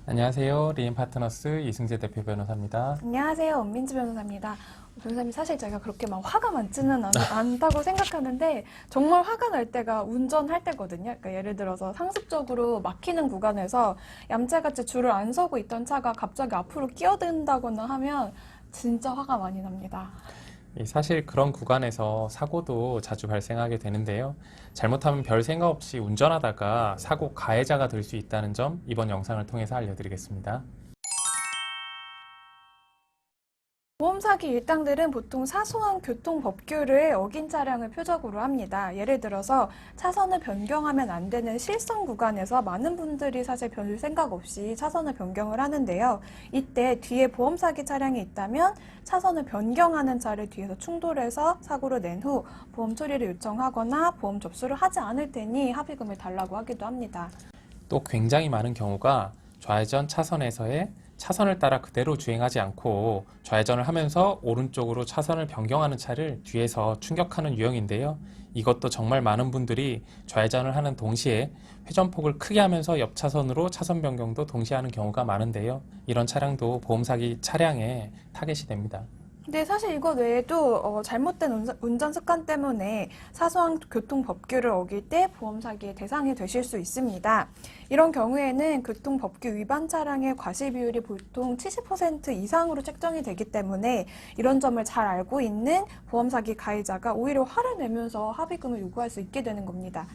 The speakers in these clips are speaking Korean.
안녕하세요. 리인파트너스 이승재 대표 변호사입니다. 안녕하세요. 원민지 변호사입니다. 변호사님, 사실 제가 그렇게 막 화가 많지는 않다고 생각하는데 정말 화가 날 때가 운전할 때거든요. 그러니까 예를 들어서 상습적으로 막히는 구간에서 얌체같이 줄을 안 서고 있던 차가 갑자기 앞으로 끼어든다거나 하면 진짜 화가 많이 납니다. 사실 그런 구간에서 사고도 자주 발생하게 되는데요. 잘못하면 별 생각 없이 운전하다가 사고 가해자가 될 수 있다는 점 이번 영상을 통해서 알려드리겠습니다. 보험사기 일당들은 보통 사소한 교통법규를 어긴 차량을 표적으로 합니다. 예를 들어서 차선을 변경하면 안 되는 실선 구간에서 많은 분들이 사실 별 생각 없이 차선을 변경을 하는데요. 이때 뒤에 보험사기 차량이 있다면 차선을 변경하는 차를 뒤에서 충돌해서 사고를 낸 후 보험 처리를 요청하거나 보험 접수를 하지 않을 테니 합의금을 달라고 하기도 합니다. 또 굉장히 많은 경우가 좌회전 차선에서의 차선을 따라 그대로 주행하지 않고 좌회전을 하면서 오른쪽으로 차선을 변경하는 차를 뒤에서 충격하는 유형인데요. 이것도 정말 많은 분들이 좌회전을 하는 동시에 회전폭을 크게 하면서 옆 차선으로 차선 변경도 동시에 하는 경우가 많은데요. 이런 차량도 보험사기 차량에 타겟이 됩니다. 근데 사실 이거 외에도 잘못된 운전 습관 때문에 사소한 교통법규를 어길 때 보험사기의 대상이 되실 수 있습니다. 이런 경우에는 교통법규 위반 차량의 과실 비율이 보통 70% 이상으로 책정이 되기 때문에 이런 점을 잘 알고 있는 보험사기 가해자가 오히려 화를 내면서 합의금을 요구할 수 있게 되는 겁니다.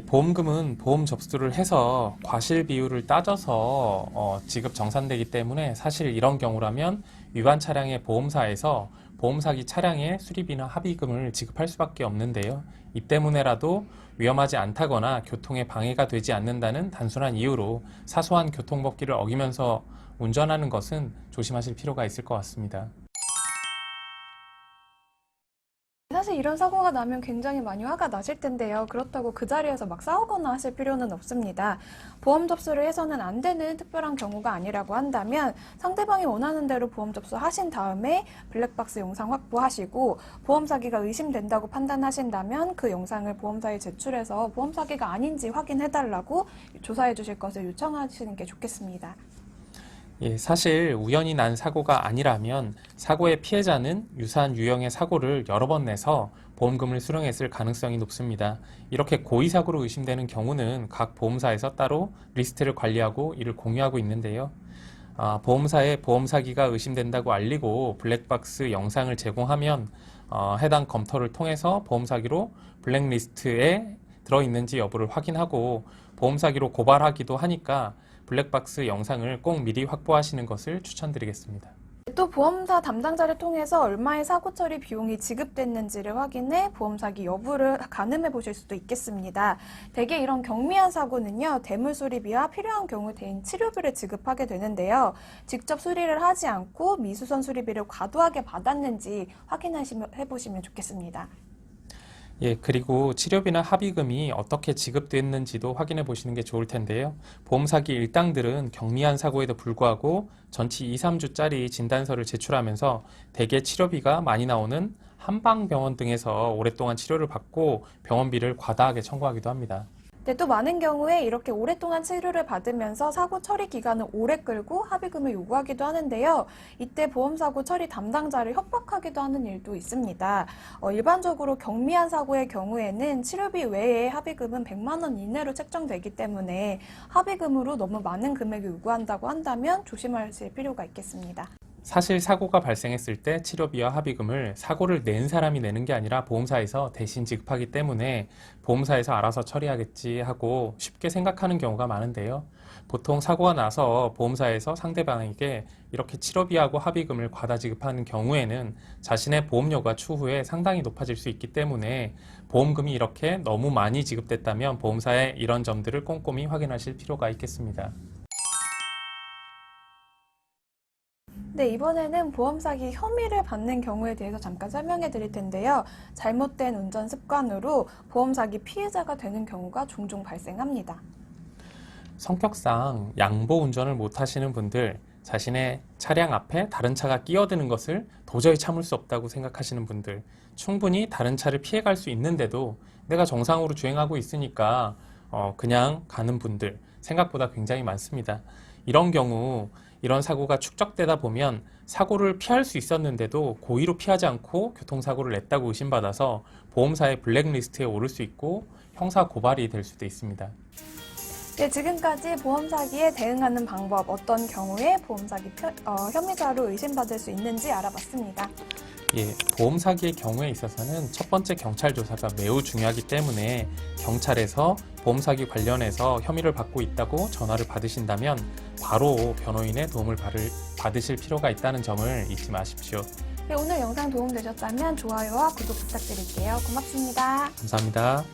보험금은 보험 접수를 해서 과실 비율을 따져서 지급 정산되기 때문에 사실 이런 경우라면 위반 차량의 보험사에서 보험사기 차량의 수리비나 합의금을 지급할 수밖에 없는데요. 이 때문에라도 위험하지 않다거나 교통에 방해가 되지 않는다는 단순한 이유로 사소한 교통법규를 어기면서 운전하는 것은 조심하실 필요가 있을 것 같습니다. 사실 이런 사고가 나면 굉장히 많이 화가 나실 텐데요. 그렇다고 그 자리에서 막 싸우거나 하실 필요는 없습니다. 보험 접수를 해서는 안 되는 특별한 경우가 아니라고 한다면 상대방이 원하는 대로 보험 접수하신 다음에 블랙박스 영상 확보하시고 보험 사기가 의심된다고 판단하신다면 그 영상을 보험사에 제출해서 보험 사기가 아닌지 확인해달라고 조사해 주실 것을 요청하시는 게 좋겠습니다. 사실 우연히 난 사고가 아니라면 사고의 피해자는 유사한 유형의 사고를 여러 번 내서 보험금을 수령했을 가능성이 높습니다. 이렇게 고의 사고로 의심되는 경우는 각 보험사에서 따로 리스트를 관리하고 이를 공유하고 있는데요. 보험사에 보험 사기가 의심된다고 알리고 블랙박스 영상을 제공하면 해당 검토를 통해서 보험 사기로 블랙리스트에 들어있는지 여부를 확인하고 보험 사기로 고발하기도 하니까 블랙박스 영상을 꼭 미리 확보하시는 것을 추천드리겠습니다. 또 보험사 담당자를 통해서 얼마의 사고 처리 비용이 지급됐는지를 확인해 보험 사기 여부를 가늠해 보실 수도 있겠습니다. 대개 이런 경미한 사고는요, 대물 수리비와 필요한 경우 대인 치료비를 지급하게 되는데요. 직접 수리를 하지 않고 미수선 수리비를 과도하게 받았는지 확인해 보시면 좋겠습니다. 그리고 치료비나 합의금이 어떻게 지급됐는지도 확인해 보시는 게 좋을 텐데요. 보험 사기 일당들은 경미한 사고에도 불구하고 전치 2, 3주짜리 진단서를 제출하면서 대개 치료비가 많이 나오는 한방병원 등에서 오랫동안 치료를 받고 병원비를 과다하게 청구하기도 합니다. 네, 또 많은 경우에 이렇게 오랫동안 치료를 받으면서 사고 처리 기간을 오래 끌고 합의금을 요구하기도 하는데요. 이때 보험사고 처리 담당자를 협박하기도 하는 일도 있습니다. 일반적으로 경미한 사고의 경우에는 치료비 외에 합의금은 100만 원 이내로 책정되기 때문에 합의금으로 너무 많은 금액을 요구한다고 한다면 조심하실 필요가 있겠습니다. 사실 사고가 발생했을 때 치료비와 합의금을 사고를 낸 사람이 내는 게 아니라 보험사에서 대신 지급하기 때문에 보험사에서 알아서 처리하겠지 하고 쉽게 생각하는 경우가 많은데요. 보통 사고가 나서 보험사에서 상대방에게 이렇게 치료비하고 합의금을 과다 지급하는 경우에는 자신의 보험료가 추후에 상당히 높아질 수 있기 때문에 보험금이 이렇게 너무 많이 지급됐다면 보험사에 이런 점들을 꼼꼼히 확인하실 필요가 있겠습니다. 네, 이번에는 보험 사기 혐의를 받는 경우에 대해서 잠깐 설명해 드릴 텐데요. 잘못된 운전 습관으로 보험 사기 피해자가 되는 경우가 종종 발생합니다. 성격상 양보 운전을 못 하시는 분들, 자신의 차량 앞에 다른 차가 끼어드는 것을 도저히 참을 수 없다고 생각하시는 분들, 충분히 다른 차를 피해갈 수 있는데도 내가 정상으로 주행하고 있으니까 그냥 가는 분들 생각보다 굉장히 많습니다. 이런 경우 이런 사고가 축적되다 보면 사고를 피할 수 있었는데도 고의로 피하지 않고 교통사고를 냈다고 의심받아서 보험사의 블랙리스트에 오를 수 있고 형사 고발이 될 수도 있습니다. 네, 지금까지 보험 사기에 대응하는 방법, 어떤 경우에 보험 사기 혐의자로 의심받을 수 있는지 알아봤습니다. 예, 보험 사기의 경우에 있어서는 첫 번째 경찰 조사가 매우 중요하기 때문에 경찰에서 보험 사기 관련해서 혐의를 받고 있다고 전화를 받으신다면 바로 변호인의 도움을 받으실 필요가 있다는 점을 잊지 마십시오. 네, 오늘 영상 도움되셨다면 좋아요와 구독 부탁드릴게요. 고맙습니다. 감사합니다.